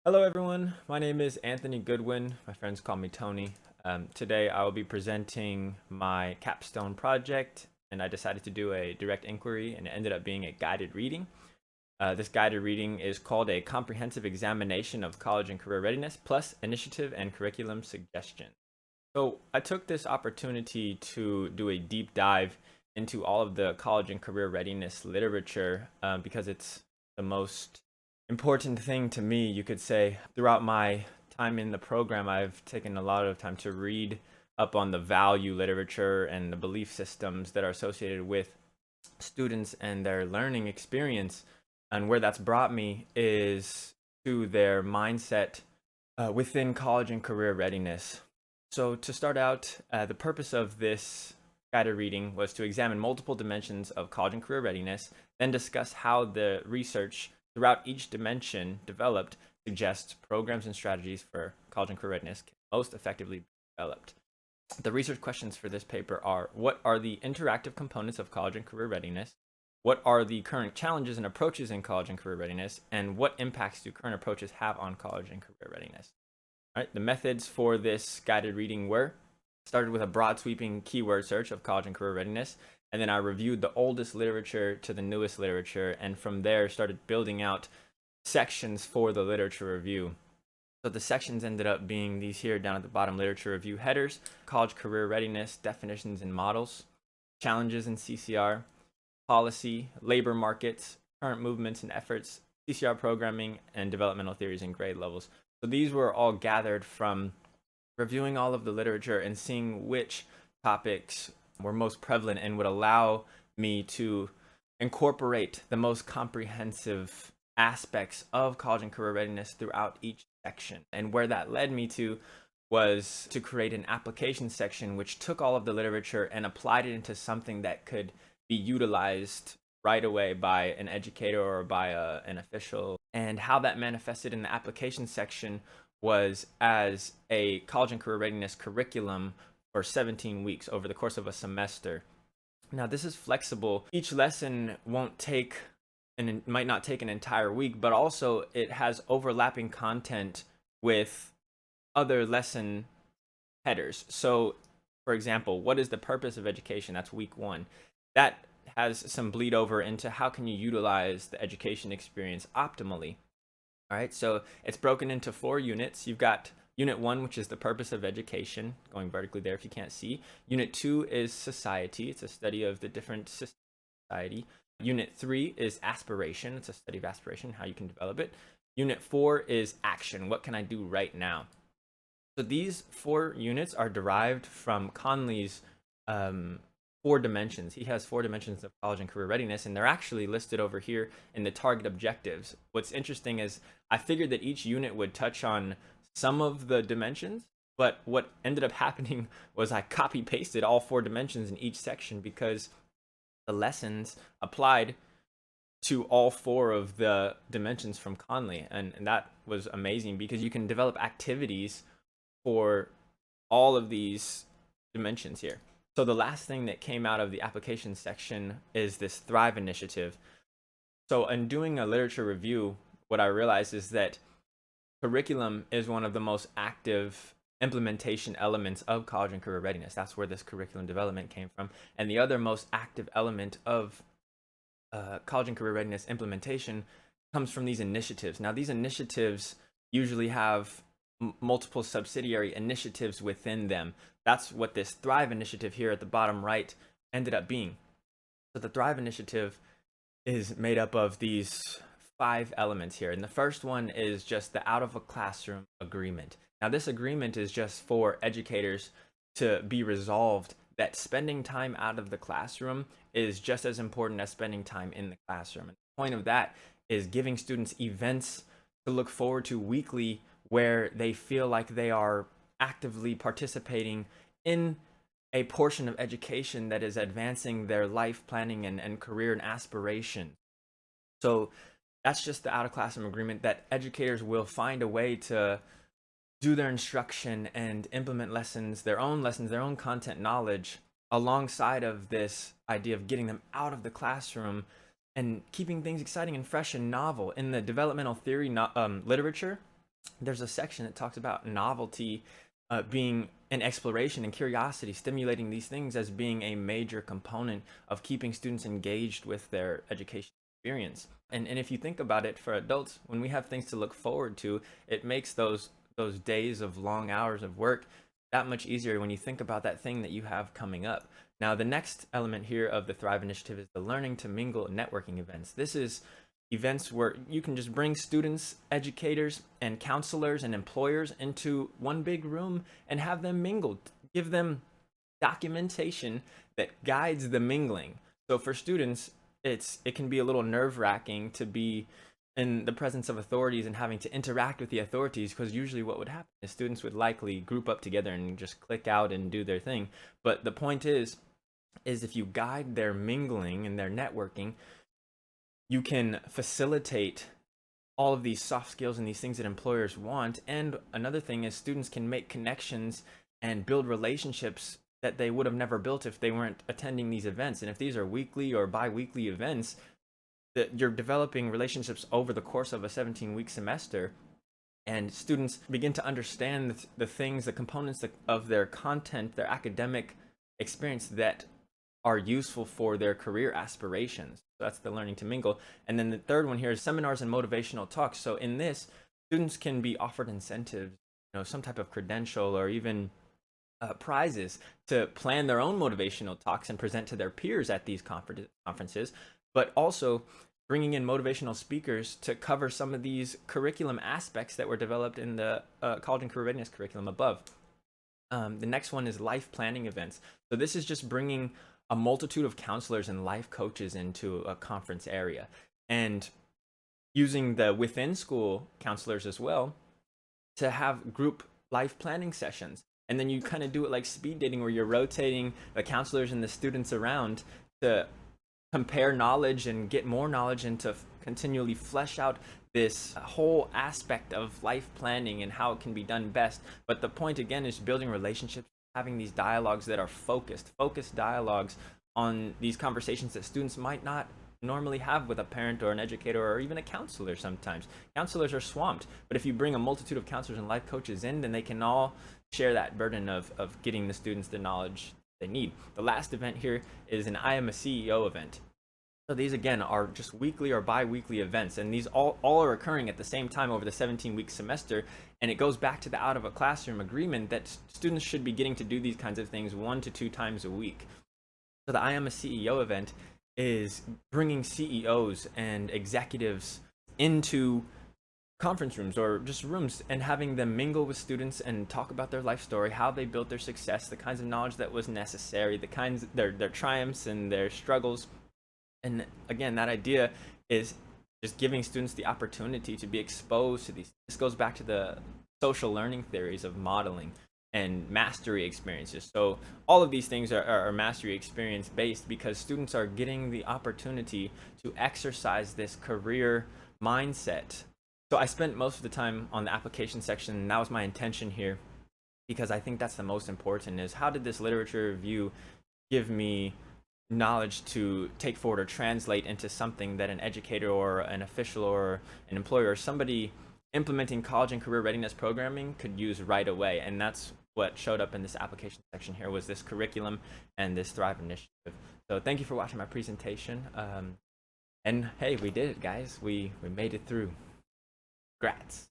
Hello, everyone. My name is Anthony Goodwin. My friends call me Tony. Today, I will be presenting my Capstone project, and I decided to do a direct inquiry, and it ended up being a guided reading. This guided reading is called a comprehensive examination of college and career readiness, plus initiative and curriculum suggestion. So, I took this opportunity to do a deep dive into all of the college and career readiness literature because it's the most important thing to me, you could say. Throughout my time in the program, I've taken a lot of time to read up on the value literature and the belief systems that are associated with students and their learning experience. And where that's brought me is to their mindset within college and career readiness. So, to start out, the purpose of this guided reading was to examine multiple dimensions of college and career readiness, then discuss how the research throughout each dimension developed suggests programs and strategies for college and career readiness can most effectively be developed. The research questions for this paper are: what are the interactive components of college and career readiness? What are the current challenges and approaches in college and career readiness? And what impacts do current approaches have on college and career readiness? All right, the methods for this guided reading were: started with a broad sweeping keyword search of college and career readiness, and then I reviewed the oldest literature to the newest literature, and from there started building out sections for the literature review. So the sections ended up being these here down at the bottom: literature review headers, college career readiness, definitions and models, challenges in CCR, policy, labor markets, current movements and efforts, CCR programming, and developmental theories and grade levels. So these were all gathered from reviewing all of the literature and seeing which topics were most prevalent and would allow me to incorporate the most comprehensive aspects of college and career readiness throughout each section. And where that led me to was to create an application section which took all of the literature and applied it into something that could be utilized right away by an educator or by an official. And how that manifested in the application section was as a college and career readiness curriculum for 17 weeks over the course of a semester. Now, this is flexible. Each lesson won't take and it might not take an entire week, but also it has overlapping content with other lesson headers. So, for example, what is the purpose of education? That's week one. That has some bleed over into how can you utilize the education experience optimally. All right, so it's broken into 4 units. You've got Unit 1, which is the purpose of education, going vertically there if you can't see. Unit 2 is society. It's a study of the different systems of society. Unit 3 is aspiration. It's a study of aspiration, how you can develop it. Unit 4 is action. What can I do right now? So these 4 units are derived from Conley's 4 dimensions. He has 4 dimensions of college and career readiness, and they're actually listed over here in the target objectives. What's interesting is I figured that each unit would touch on some of the dimensions, but what ended up happening was I copy pasted all 4 dimensions in each section because the lessons applied to all 4 of the dimensions from Conley. And that was amazing because you can develop activities for all of these dimensions here. So the last thing that came out of the application section is this Thrive initiative. So in doing a literature review, what I realized is that curriculum is one of the most active implementation elements of college and career readiness. That's where this curriculum development came from. And the other most active element of college and career readiness implementation comes from these initiatives. Now, these initiatives usually have multiple subsidiary initiatives within them. That's what this Thrive initiative here at the bottom right ended up being. So the Thrive initiative is made up of these 5 elements here. And the first one is just the out of a classroom agreement. Now, this agreement is just for educators to be resolved that spending time out of the classroom is just as important as spending time in the classroom. And the point of that is giving students events to look forward to weekly where they feel like they are actively participating in a portion of education that is advancing their life planning and career and aspiration. So that's just the out of classroom agreement that educators will find a way to do their instruction and implement lessons, their own content knowledge alongside of this idea of getting them out of the classroom and keeping things exciting and fresh and novel. In the developmental theory literature, there's a section that talks about novelty being an exploration and curiosity, stimulating these things as being a major component of keeping students engaged with their education experience. And if you think about it, for adults, when we have things to look forward to, it makes those days of long hours of work that much easier when you think about that thing that you have coming up. Now, the next element here of the Thrive Initiative is the learning to mingle networking events. This is events where you can just bring students, educators, and counselors and employers into one big room and have them mingle. Give them documentation that guides the mingling. So for students, it can be a little nerve-wracking to be in the presence of authorities and having to interact with the authorities, because usually what would happen is students would likely group up together and just click out and do their thing. But the point is if you guide their mingling and their networking, you can facilitate all of these soft skills and these things that employers want. And another thing is students can make connections and build relationships that they would have never built if they weren't attending these events. And if these are weekly or bi-weekly events, that you're developing relationships over the course of a 17-week semester, and students begin to understand the things, the components of their content, their academic experience that are useful for their career aspirations. So that's the learning to mingle. And then the third one here is seminars and motivational talks. So in this, students can be offered incentives, some type of credential or even prizes to plan their own motivational talks and present to their peers at these conferences, but also bringing in motivational speakers to cover some of these curriculum aspects that were developed in the college and career readiness curriculum above. The next one is life planning events. So this is just bringing a multitude of counselors and life coaches into a conference area, and using the within school counselors as well to have group life planning sessions. And then you kind of do it like speed dating, where you're rotating the counselors and the students around to compare knowledge and get more knowledge, and to continually flesh out this whole aspect of life planning and how it can be done best. But the point again is building relationships, having these dialogues that are focused dialogues on these conversations that students might not normally have with a parent or an educator or even a counselor. Sometimes counselors are swamped, but if you bring a multitude of counselors and life coaches in, then they can all share that burden of getting the students the knowledge they need. The last event here is an I Am a CEO event. So these again are just weekly or bi-weekly events, and these all are occurring at the same time over the 17-week semester. And it goes back to the out of a classroom agreement that students should be getting to do these kinds of things 1 to 2 times a week. So the I Am a CEO event is bringing CEOs and executives into conference rooms or just rooms and having them mingle with students and talk about their life story, how they built their success, the kinds of knowledge that was necessary, the kinds their triumphs and their struggles. And again, that idea is just giving students the opportunity to be exposed to these. This goes back to the social learning theories of modeling and mastery experiences. So all of these things are mastery experience based, because students are getting the opportunity to exercise this career mindset. So I spent most of the time on the application section, and that was my intention here, because I think that's the most important, is how did this literature review give me knowledge to take forward or translate into something that an educator or an official or an employer or somebody implementing college and career readiness programming could use right away. And that's what showed up in this application section here, was this curriculum and this Thrive initiative. So thank you for watching my presentation. And hey, we did it, guys. We made it through. Congrats.